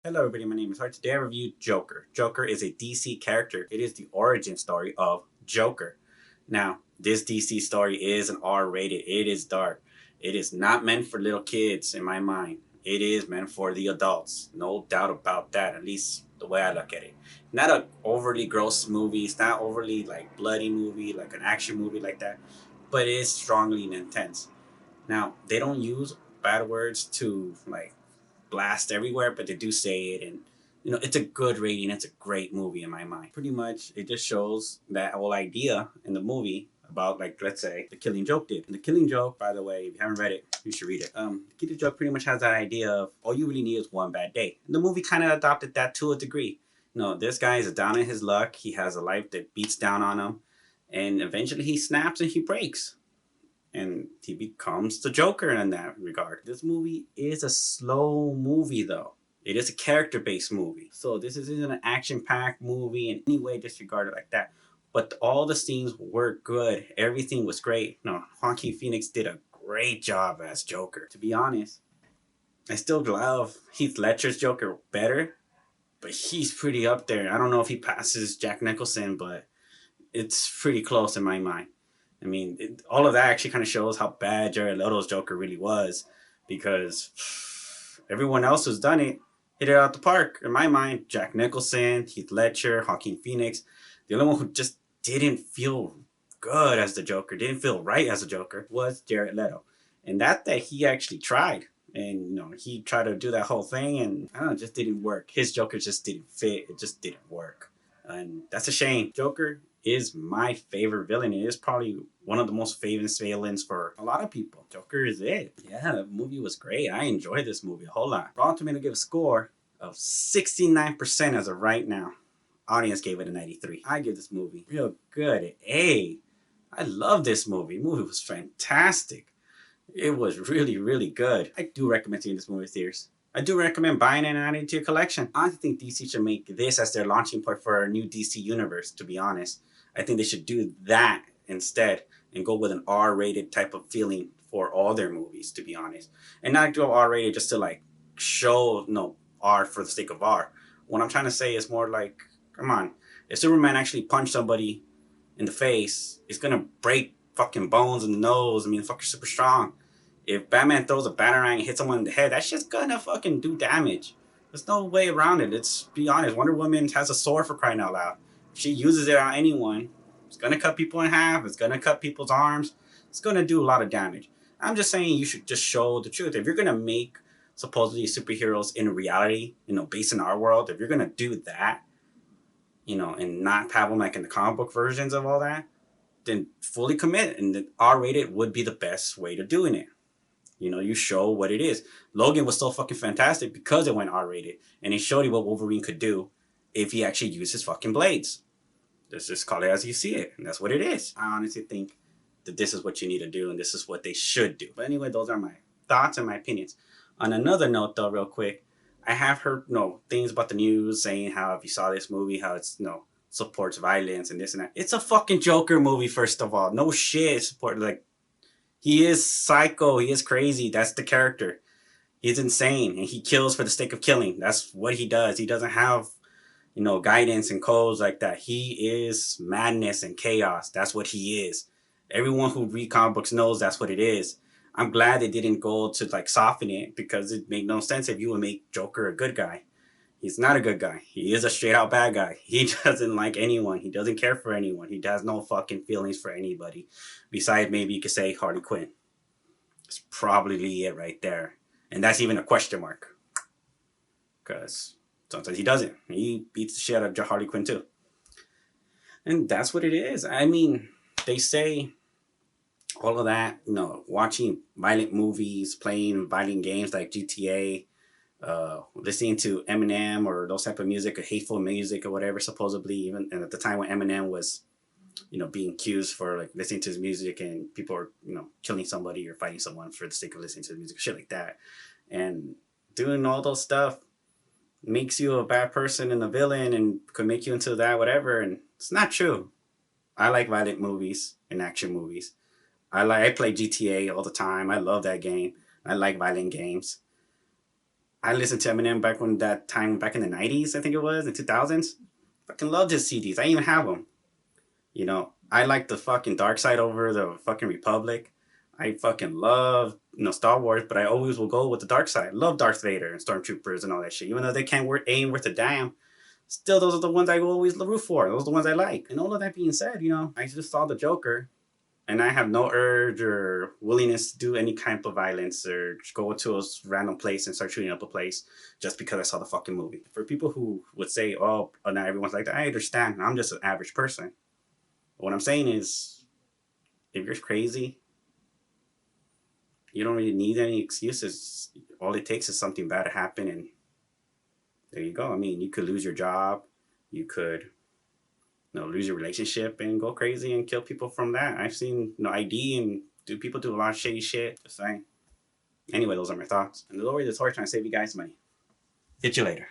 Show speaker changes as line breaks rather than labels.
Hello everybody, my name is Jorge. Today I reviewed Joker. Joker is a DC character. It is the origin story of Joker. Now, this DC story is an R-rated. It is dark. It is not meant for little kids in my mind. It is meant for the adults. No doubt about that, at least the way I look at it. Not a overly gross movie. It's not overly like bloody movie, like an action movie like that. But it is strongly intense. Now, they don't use bad words to like blast everywhere, but they do say it, and it's a good rating. It's a great movie in my mind. Pretty much, it just shows that whole idea in the movie about, like, let's say the Killing Joke did. And the Killing Joke, by the way, if you haven't read it, you should read it. The Killing Joke pretty much has that idea of all you really need is one bad day. And the movie kind of adopted that to a degree. This guy is down in his luck. He has a life that beats down on him, and eventually he snaps and he breaks and he becomes the Joker in that regard. This movie is a slow movie, though. It is a character-based movie, so this isn't an action-packed movie in any way disregarded like that. But all the scenes were good. Everything was great. No, Joaquin Phoenix did a great job as Joker. To be honest, I still love Heath Ledger's Joker better, but he's pretty up there. I don't know if he passes Jack Nicholson, but it's pretty close in my mind. I mean, all of that actually kind of shows how bad Jared Leto's Joker really was, because everyone else who's done it hit it out the park. In my mind, Jack Nicholson, Heath Ledger, Joaquin Phoenix. The only one who just didn't feel good as the Joker, didn't feel right as a Joker, was Jared Leto. And that he actually tried. And, he tried to do that whole thing, and I don't know, it just didn't work. His Joker just didn't fit. It just didn't work. And that's a shame. Joker is my favorite villain. It is probably one of the most famous villains for a lot of people. Joker is it. Yeah, the movie was great. I enjoyed this movie a whole lot. Rotten Tomato gave a score of 69% as of right now. Audience gave it a 93. I give this movie real good. An A. I love this movie. The movie was fantastic. It was really, really good. I do recommend seeing this movie in theaters. I do recommend buying it and adding it to your collection. I think DC should make this as their launching point for a new DC universe, to be honest. I think they should do that instead and go with an R-rated type of feeling for all their movies, to be honest. And not go R-rated just to like show R for the sake of R. What I'm trying to say is more like, come on, if Superman actually punched somebody in the face, it's gonna break fucking bones in the nose. I mean, fucking super strong. If Batman throws a batarang and hits someone in the head, that's just gonna fucking do damage. There's no way around it. Let's be honest. Wonder Woman has a sword, for crying out loud. If she uses it on anyone, it's gonna cut people in half. It's gonna cut people's arms. It's gonna do a lot of damage. I'm just saying you should just show the truth. If you're gonna make supposedly superheroes in reality, based in our world, if you're gonna do that, and not have them like in the comic book versions of all that, then fully commit, and the R-rated would be the best way to doing it. You show what it is. Logan was so fucking fantastic because it went R-rated, and it showed you what Wolverine could do if he actually used his fucking blades. Let's just call it as you see it, and that's what it is. I honestly think that this is what you need to do, and this is what they should do. But anyway, those are my thoughts and my opinions. On another note, though, real quick, I have heard things about the news saying how if you saw this movie, how it's supports violence and this and that. It's a fucking Joker movie, first of all. No shit, support like. He is psycho. He is crazy. That's the character. He's insane, and he kills for the sake of killing. That's what he does. He doesn't have, guidance and codes like that. He is madness and chaos. That's what he is. Everyone who read comic books knows that's what it is. I'm glad they didn't go to like soften it, because it made no sense if you would make Joker a good guy. He's not a good guy. He is a straight out bad guy. He doesn't like anyone. He doesn't care for anyone. He has no fucking feelings for anybody. Besides, maybe you could say Harley Quinn. That's probably it right there. And that's even a question mark. Because sometimes he doesn't. He beats the shit out of Harley Quinn too. And that's what it is. I mean, they say all of that, watching violent movies, playing violent games like GTA, listening to Eminem or those type of music, or hateful music or whatever, supposedly, even, and at the time when Eminem was being accused for like listening to his music, and people are killing somebody or fighting someone for the sake of listening to the music, shit like that, and doing all those stuff makes you a bad person and a villain and could make you into that whatever, and it's not true. I like violent movies and action movies. I play GTA all the time. I love that game. I like violent games. I listened to Eminem back when that time, back in the 90s, I think it was, in 2000s. Fucking loved his CDs. I even have them. You know, I like the fucking Dark Side over the fucking Republic. I fucking love, Star Wars, but I always will go with the dark side. Love Darth Vader and Stormtroopers and all that shit. Even though they can't aim worth a damn, still those are the ones I will always root for. Those are the ones I like. And all of that being said, I just saw the Joker, and I have no urge or willingness to do any kind of violence or go to a random place and start shooting up a place just because I saw the fucking movie. For people who would say, "Oh, not everyone's like that," I understand. I'm just an average person. What I'm saying is, if you're crazy, you don't really need any excuses. All it takes is something bad to happen, and there you go. I mean, you could lose your job, you could, lose your relationship and go crazy and kill people from that. I've seen, ID and people do a lot of shady shit. Just saying. Anyway, those are my thoughts. And the lower this horse trying to save you guys money. Hit you later.